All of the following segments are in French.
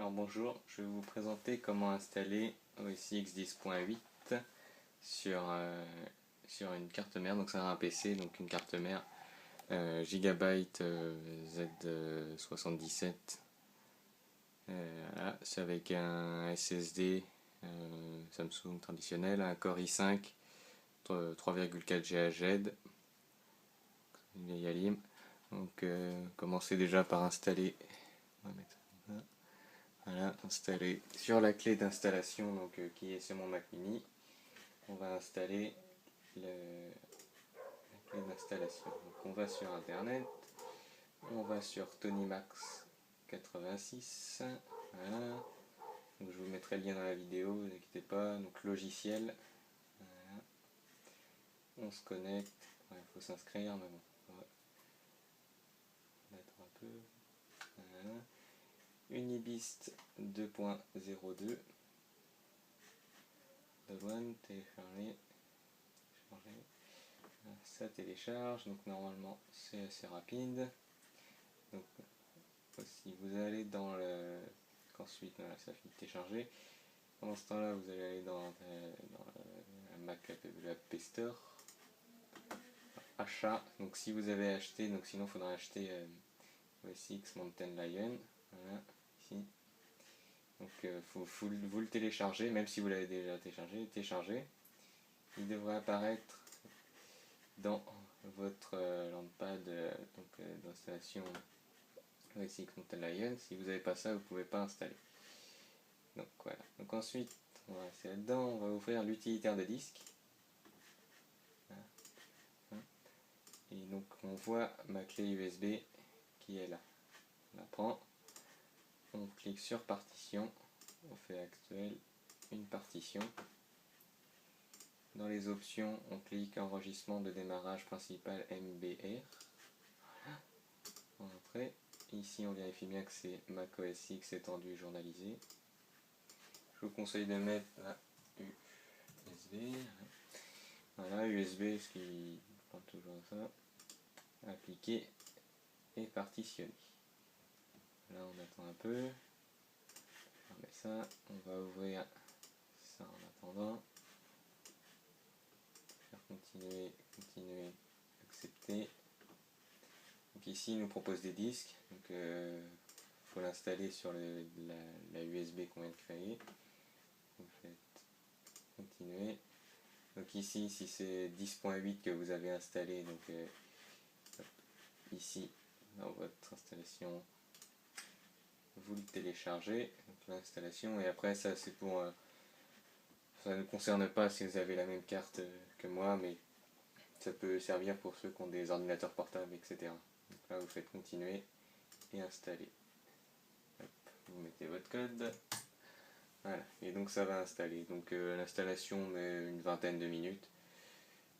Alors bonjour, je vais vous présenter comment installer OS X 10.8 sur une carte mère, donc c'est un PC, donc une carte mère Gigabyte Z77. Voilà, c'est avec un SSD Samsung traditionnel, un Core i5 3,4 GHz, une vieille Alim. Donc commencez déjà par installer. On va mettre ça. Voilà, installer sur la clé d'installation qui est sur mon Mac mini. On va installer la clé d'installation. Donc on va sur internet, on va sur TonyMax 86. Voilà. Donc je vous mettrai le lien dans la vidéo, ne vous inquiétez pas. Donc logiciel. Voilà. On se connecte. Il faut s'inscrire, mais bon. On va mettre un peu. Voilà. Unibist 2.02. Douane, télécharger. Ça télécharge, donc normalement c'est assez rapide. Donc si vous allez dans le. Ensuite, voilà, ça finit de télécharger. Pendant ce temps-là, vous allez aller dans la Mac App Store. Achat. Donc si vous avez acheté, donc sinon il faudra acheter OS X Mountain Lion. Voilà, ici. Donc vous le téléchargez, même si vous l'avez déjà téléchargé. Il devrait apparaître dans votre lampad d'installation OS X Mountain Lion. Si vous n'avez pas ça, vous ne pouvez pas installer. Donc voilà. Donc ensuite, on va rester là-dedans, on va ouvrir l'utilitaire de disque. Et donc on voit ma clé USB qui est là. On la prend, on clique sur partition, on fait actuel, une partition. Dans les options, on clique enregistrement de démarrage principal MBR. Entrée. Ici, on vérifie bien que c'est Mac OS X étendu journalisé. Je vous conseille de mettre la USB. Voilà, USB, ce qui prend toujours ça. Appliquer et partitionner. Là, on attend un peu. On met ça. On va ouvrir ça en attendant. Faire continuer, accepter. Donc ici, il nous propose des disques. Donc, faut l'installer sur la USB qu'on vient de créer. Vous faites continuer. Donc ici, si c'est 10.8 que vous avez installé, donc ici dans votre installation, vous le téléchargez, l'installation, et après ça c'est pour ça ne concerne pas si vous avez la même carte que moi, mais ça peut servir pour ceux qui ont des ordinateurs portables, etc. Donc là vous faites continuer et installer. Hop, vous mettez votre code. Voilà, et donc ça va installer. Donc l'installation met une vingtaine de minutes.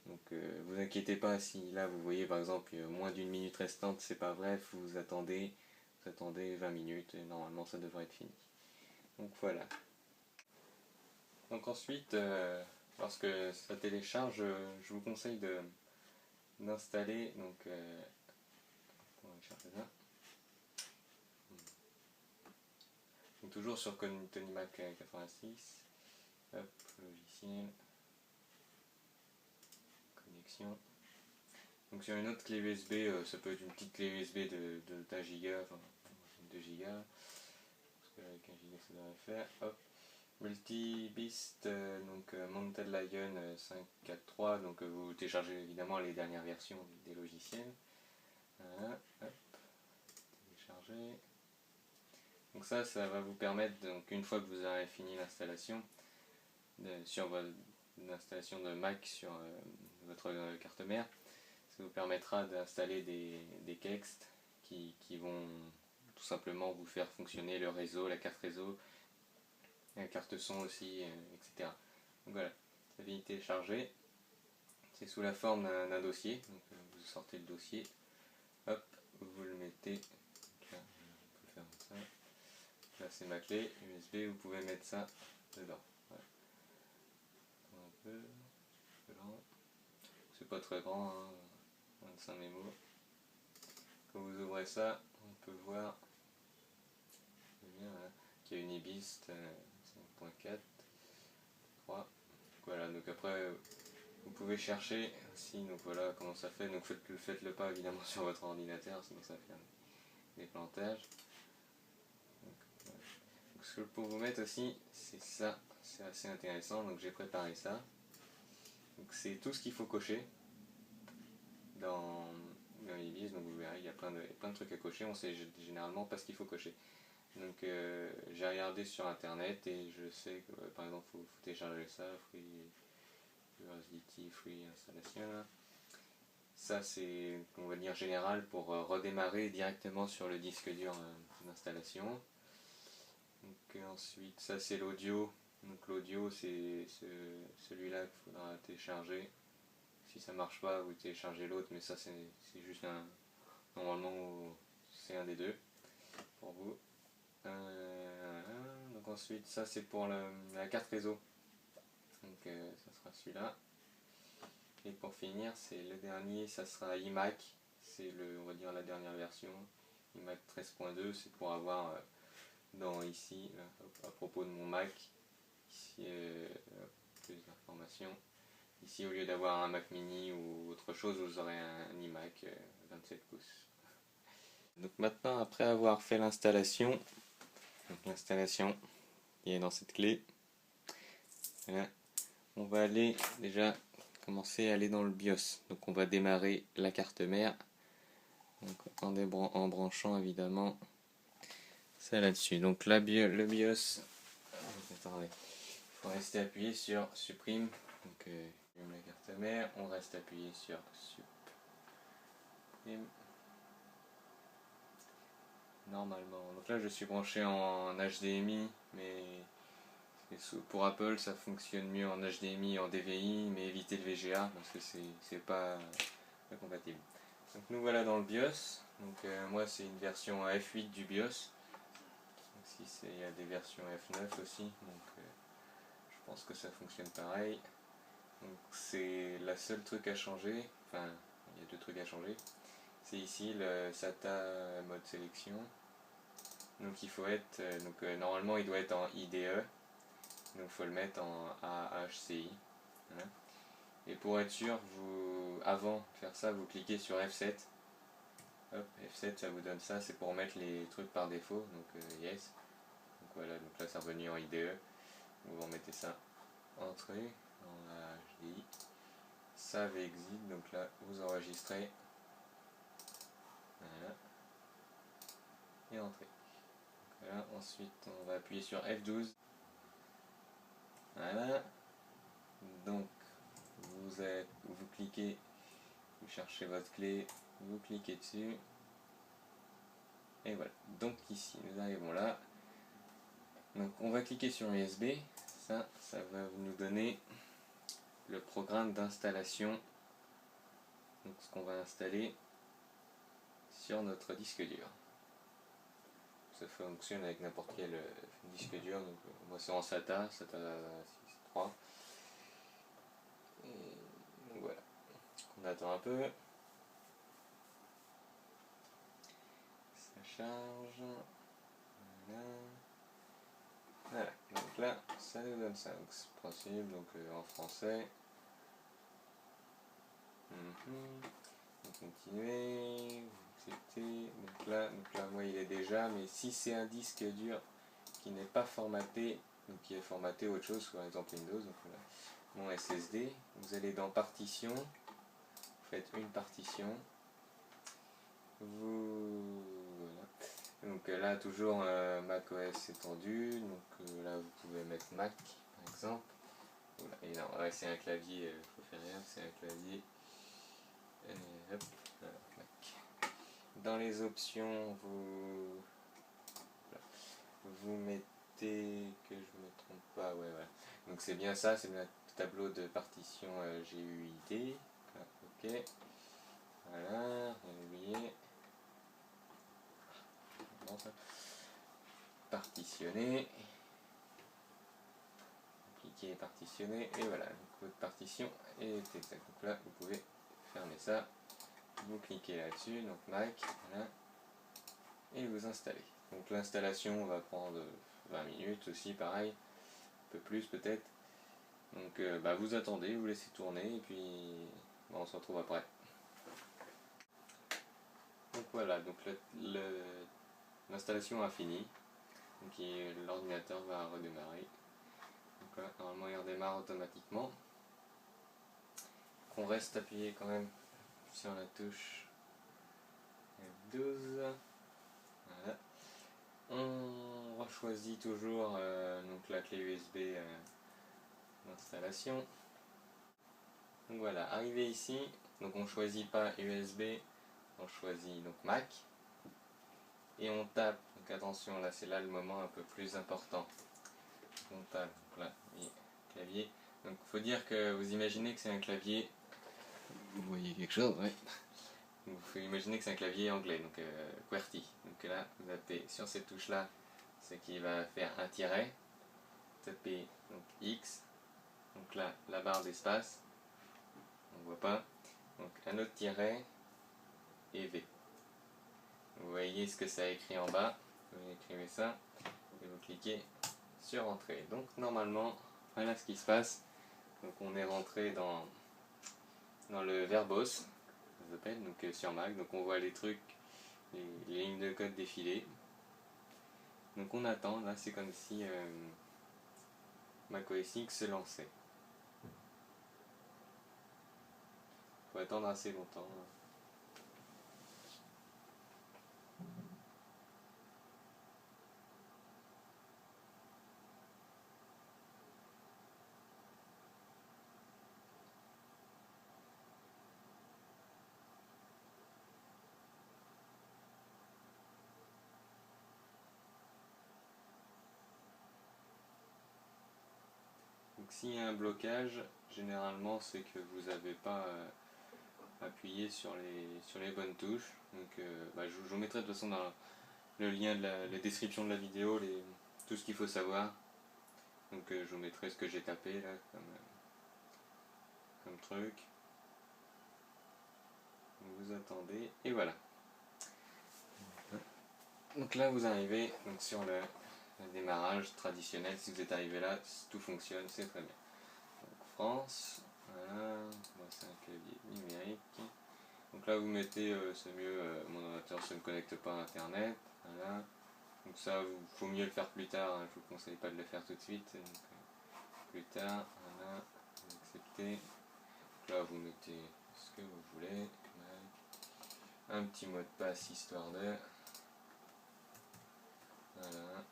Donc vous inquiétez pas si là vous voyez par exemple moins d'une minute restante, c'est pas vrai, vous attendez 20 minutes et normalement ça devrait être fini. Donc voilà. Donc ensuite, lorsque ça télécharge, je vous conseille d'installer donc on va chercher ça. Donc toujours sur TonyMac 86. Hop, logiciel. Connexion. Donc sur une autre clé USB, ça peut être une petite clé USB d'un giga, enfin 2 gigas, parce qu'avec 1 giga ça devrait faire. Hop, Multibist, donc Mountain Lion 5.4.3, donc vous téléchargez évidemment les dernières versions des logiciels. Voilà, hop, télécharger. Donc ça va vous permettre, donc une fois que vous aurez fini l'installation, sur l'installation de Mac sur votre carte mère, ça vous permettra d'installer des textes qui vont tout simplement vous faire fonctionner le réseau, la carte réseau, la carte son aussi, etc. Donc voilà, ça vient télécharger. C'est sous la forme d'un dossier. Donc vous sortez le dossier, hop, vous le mettez. Donc là, on peut faire ça. Là c'est ma clé USB, vous pouvez mettre ça dedans. Voilà. Un peu lent. C'est pas très grand, hein, 25 mémos. Quand vous ouvrez ça, on peut voir il y a une Ibis 5.4, 3. Voilà, donc après vous pouvez chercher aussi, donc voilà comment ça fait. Donc faites-le pas évidemment sur votre ordinateur, sinon ça fait des plantages. Donc, voilà. Donc, ce que je peux vous mettre aussi, c'est ça, c'est assez intéressant. Donc j'ai préparé ça. Donc c'est tout ce qu'il faut cocher dans Ibis. Donc vous verrez, il y a plein de trucs à cocher. On sait généralement pas ce qu'il faut cocher. Donc j'ai regardé sur internet et je sais que par exemple faut télécharger ça, free installation. Ça c'est, on va dire, général pour redémarrer directement sur le disque dur d'installation. Donc ensuite ça c'est l'audio. Donc l'audio c'est celui-là qu'il faudra télécharger. Si ça marche pas, vous téléchargez l'autre, mais ça c'est juste un, normalement c'est un des deux pour vous. Donc ensuite ça c'est pour la carte réseau, donc ça sera celui-là. Et pour finir c'est le dernier, ça sera iMac, c'est on va dire la dernière version, iMac 13.2, c'est pour avoir dans ici, à propos de mon Mac, ici plus d'informations. Ici au lieu d'avoir un Mac mini ou autre chose, vous aurez un iMac 27 pouces. Donc maintenant, après avoir fait l'installation, l'installation qui est dans cette clé, voilà, on va aller déjà commencer à aller dans le BIOS. Donc on va démarrer la carte mère, donc en branchant évidemment ça là-dessus. Donc le BIOS, attendez, il faut rester appuyé sur supprime. Donc la carte mère, on reste appuyé sur supprime. Normalement, donc là je suis branché en HDMI, mais pour Apple ça fonctionne mieux en HDMI, en DVI, mais évitez le VGA parce que c'est pas compatible. Donc nous voilà dans le BIOS. Donc moi c'est une version F8 du BIOS. Donc, il y a des versions F9 aussi, donc je pense que ça fonctionne pareil. Donc c'est la seule truc à changer, enfin il y a deux trucs à changer. C'est ici le SATA mode sélection. Donc il faut être, normalement il doit être en IDE, donc il faut le mettre en AHCI. Voilà. Et pour être sûr, avant de faire ça, vous cliquez sur F7. Hop, F7 ça vous donne ça, c'est pour mettre les trucs par défaut, donc yes. Donc voilà, donc là c'est revenu en IDE. Vous remettez ça, entrée, en HDI, save et exit, donc là vous enregistrez. Voilà. Et entrée. Voilà, ensuite on va appuyer sur F12. Voilà. Donc vous cliquez, vous cherchez votre clé, vous cliquez dessus. Et voilà. Donc ici nous arrivons là. Donc on va cliquer sur USB. Ça va nous donner le programme d'installation. Donc ce qu'on va installer sur notre disque dur. Ça fonctionne avec n'importe quel disque dur, donc moi c'est en SATA 6.3. Donc voilà, on attend un peu, ça charge, voilà, donc là ça nous donne ça, donc c'est possible, donc en français. Continuer, accepter, donc là moi il est déjà, mais si c'est un disque dur qui n'est pas formaté, donc qui est formaté autre chose, par exemple Windows, donc voilà, mon SSD, vous allez dans partition, vous faites une partition, voilà. Donc là toujours Mac OS étendu, donc là vous pouvez mettre Mac par exemple, voilà. Et non, ouais, c'est un clavier, faut faire rien, c'est un clavier, hop, voilà, Mac. Dans les options vous mettez, que je ne me trompe pas, ouais, voilà. Donc c'est bien ça, c'est le tableau de partition GUID. Ok, voilà, rien oublié. Bon, ça. Partitionner. Cliquez partitionner et voilà, donc votre partition est exacte. Donc là, vous pouvez fermer ça. Vous cliquez là-dessus, donc Mac, voilà, et vous installez. Donc l'installation va prendre 20 minutes aussi, pareil, un peu plus peut-être. Donc vous attendez, vous laissez tourner et puis on se retrouve après. Donc voilà, donc l'installation a fini, donc l'ordinateur va redémarrer. Donc là, normalement il redémarre automatiquement. On reste appuyé quand même sur la touche F12. Voilà. On choisit toujours donc la clé USB d'installation. Donc voilà, arrivé ici, donc on choisit pas USB, on choisit donc Mac et on tape. Donc attention, là c'est là le moment un peu plus important. On tape, donc là, clavier. Donc faut dire que vous imaginez que c'est un clavier. Vous voyez quelque chose, oui. Il faut imaginer que c'est un clavier anglais, donc QWERTY. Donc là, vous tapez sur cette touche-là, ce qui va faire un tiret. Tapez donc X. Donc là, la barre d'espace. On ne voit pas. Donc un autre tiret et V. Vous voyez ce que ça a écrit en bas. Vous écrivez ça et vous cliquez sur Entrée. Donc normalement, voilà ce qui se passe. Donc on est rentré dans le verbos. Ça s'appelle donc sur Mac. Donc on voit les trucs. Les lignes de code défiler. Donc on attend, là c'est comme si macOS X se lançait. Il faut attendre assez longtemps. Donc s'il y a un blocage, généralement c'est que vous n'avez pas appuyé sur les bonnes touches. Donc je vous mettrai de toute façon dans le lien de la description de la vidéo tout ce qu'il faut savoir. Donc je vous mettrai ce que j'ai tapé là comme truc. Donc, vous attendez et voilà. Donc là vous arrivez donc sur le démarrage traditionnel. Si vous êtes arrivé là, tout fonctionne, c'est très bien. Donc France, voilà, moi c'est un clavier numérique. Donc là vous mettez, c'est mieux, mon ordinateur ne se connecte pas à internet, voilà. Donc ça, il faut mieux le faire plus tard, hein. Je vous conseille pas de le faire tout de suite, donc, plus tard, voilà, vous acceptez. Donc là vous mettez ce que vous voulez, un petit mot de passe histoire de, voilà.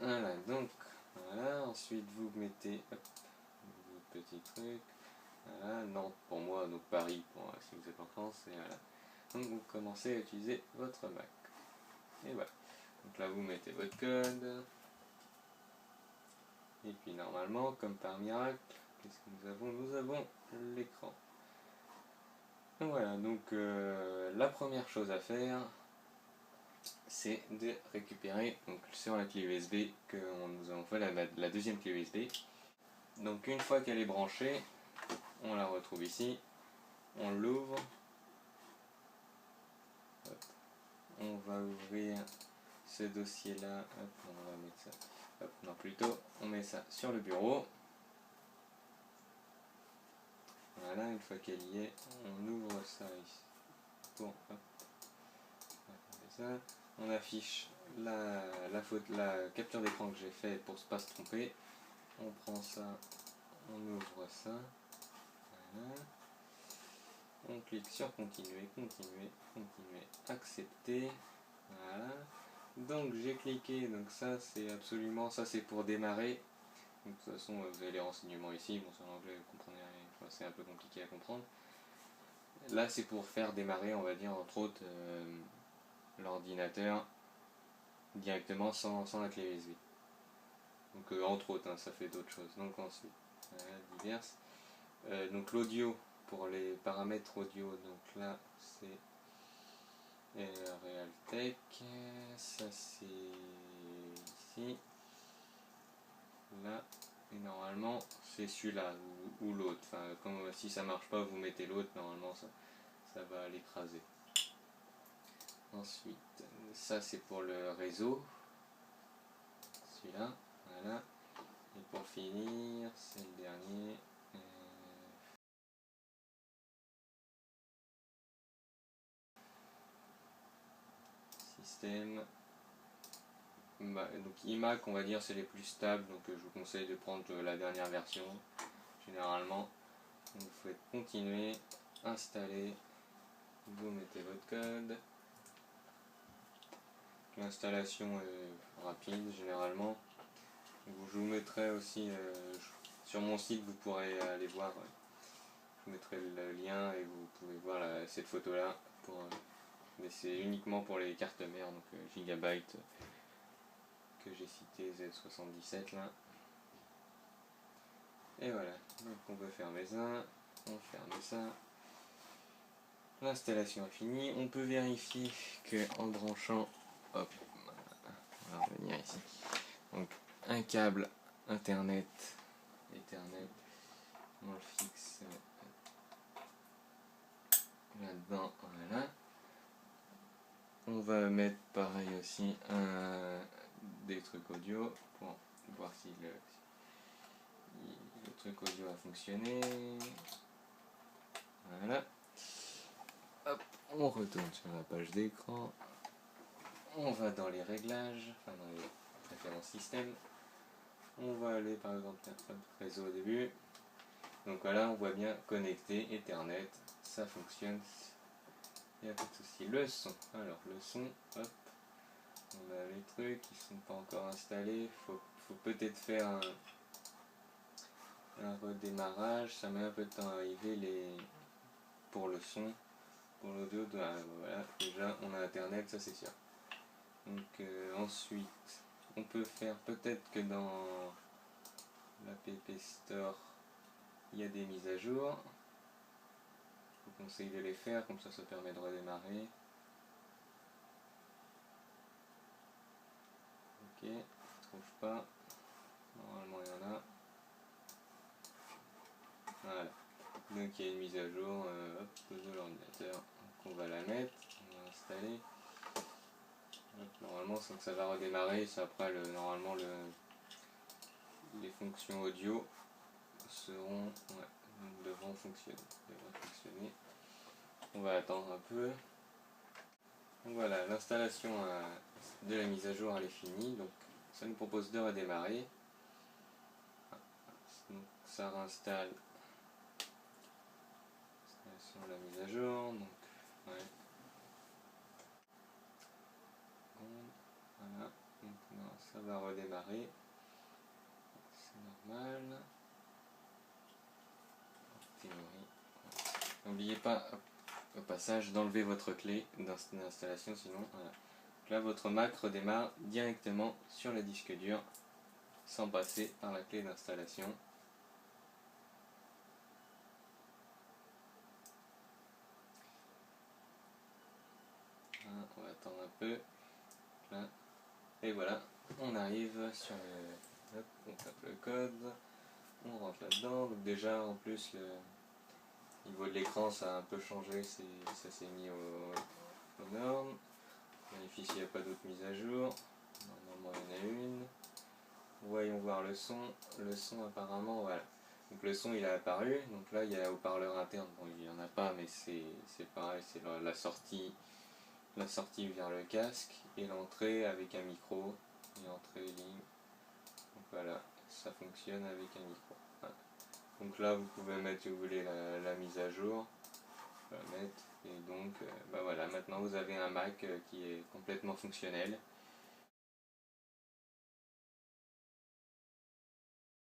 Voilà, donc, voilà, ensuite vous mettez, hop, votre petit truc, voilà, Nantes pour moi, donc Paris pour si vous êtes en France, et voilà. Donc vous commencez à utiliser votre Mac. Et voilà. Donc là vous mettez votre code. Et puis normalement, comme par miracle, qu'est-ce que nous avons? Nous avons l'écran. Voilà, donc la première chose à faire, c'est de récupérer donc, sur la clé USB que nous avons fait la deuxième clé USB. Donc une fois qu'elle est branchée, on la retrouve ici, on l'ouvre, on va ouvrir ce dossier là, hop, on va mettre ça, hop, non plutôt, on met ça sur le bureau. Voilà, une fois qu'elle y est, on ouvre ça ici. Bon, hop, on fait ça. On affiche la capture d'écran que j'ai fait pour ne pas se tromper. On prend ça, on ouvre ça. Voilà. On clique sur continuer, continuer, continuer, accepter. Voilà. Donc j'ai cliqué, donc ça c'est absolument, ça c'est pour démarrer. Donc, de toute façon vous avez les renseignements ici, bon c'est en anglais, vous comprenez rien, enfin, c'est un peu compliqué à comprendre. Là c'est pour faire démarrer, on va dire entre autres, l'ordinateur directement sans la clé USB. Donc entre autres, hein, ça fait d'autres choses. Donc ensuite, diverses. Donc l'audio, pour les paramètres audio, donc là c'est Realtek, ça c'est ici, là, et normalement c'est celui-là ou l'autre. Enfin, si ça marche pas, vous mettez l'autre, normalement ça va l'écraser. Ensuite, ça c'est pour le réseau. Celui-là, voilà. Et pour finir, c'est le dernier. Système. Bah, donc iMac, on va dire, c'est les plus stables, donc je vous conseille de prendre la dernière version. Généralement, vous faites continuer, installer, vous mettez votre code. L'installation est rapide généralement. Je vous mettrai aussi sur mon site, vous pourrez aller voir. Je vous mettrai le lien et vous pouvez voir cette photo là. Mais c'est uniquement pour les cartes mères, donc Gigabyte que j'ai cité Z77 là. Et voilà, donc on peut fermer ça, on ferme ça. L'installation est finie. On peut vérifier que en branchant, hop, on va revenir ici. Donc un câble Internet, Ethernet, on le fixe là-dedans, voilà. On va mettre pareil aussi des trucs audio pour voir si le truc audio a fonctionné. Voilà. Hop, on retourne sur la page d'écran. On va dans les réglages, enfin dans les préférences système. On va aller par exemple réseau au début. Donc voilà, on voit bien connecté, Ethernet, ça fonctionne. Il n'y a pas de souci. Le son, alors le son, hop, on a les trucs qui sont pas encore installés. Faut peut-être faire un redémarrage, ça met un peu de temps à arriver pour le son. Pour l'audio, voilà, déjà on a Internet, ça c'est sûr. Donc ensuite, on peut faire peut-être que dans l'App Store, il y a des mises à jour. Je vous conseille de les faire, comme ça permet de redémarrer. Ok, je ne trouve pas. Normalement il y en a. Voilà. Donc il y a une mise à jour de l'ordinateur. Donc on va la mettre, on va installer. Hop, normalement ça va redémarrer, ça après normalement les fonctions audio devront fonctionner. On va attendre un peu. Donc voilà, l'installation de la mise à jour elle est finie, donc ça nous propose de redémarrer. Donc ça réinstalle la mise à jour, donc ouais. Voilà, maintenant ça va redémarrer, c'est normal. En théorie. N'oubliez pas au passage d'enlever votre clé d'installation, sinon voilà. Là votre Mac redémarre directement sur le disque dur sans passer par la clé d'installation. On va attendre un peu. Là. Et voilà, on arrive sur le... Hop, on tape le code, on rentre là-dedans. Donc déjà en plus le niveau de l'écran ça a un peu changé, ça s'est mis aux normes. Vérifie s'il n'y a pas d'autres mises à jour. Normalement il y en a une. Voyons voir le son. Le son apparemment, voilà. Donc le son il a apparu. Donc là il y a haut-parleur interne. Bon il n'y en a pas mais c'est pareil, c'est la sortie vers le casque et l'entrée avec un micro. Et entrée ligne. Donc voilà, ça fonctionne avec un micro. Voilà. Donc là vous pouvez mettre si vous voulez la mise à jour. Et donc bah voilà, maintenant vous avez un Mac qui est complètement fonctionnel.